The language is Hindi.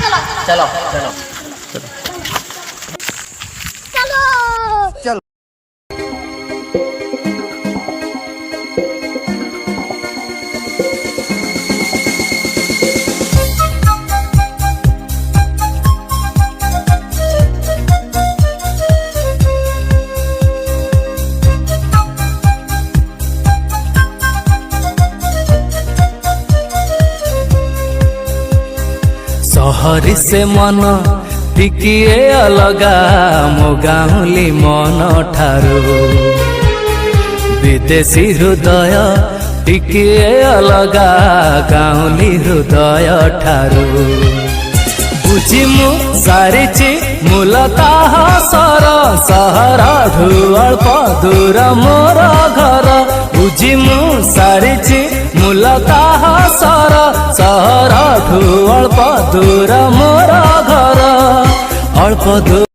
चलो चलो चलो। सहरी से मन टिकिए अलगा मो गाउली मन ठारू विदेशी हृदय टिकिए अलगा गाउली हृदय ठारू बुझी मु सारिची मूलता सर सहर ढु अल्प दूर मोर घर बुझी मु सारिची मूलता सर सहर ढु अल्प दूर मोर घर अल्प दूर।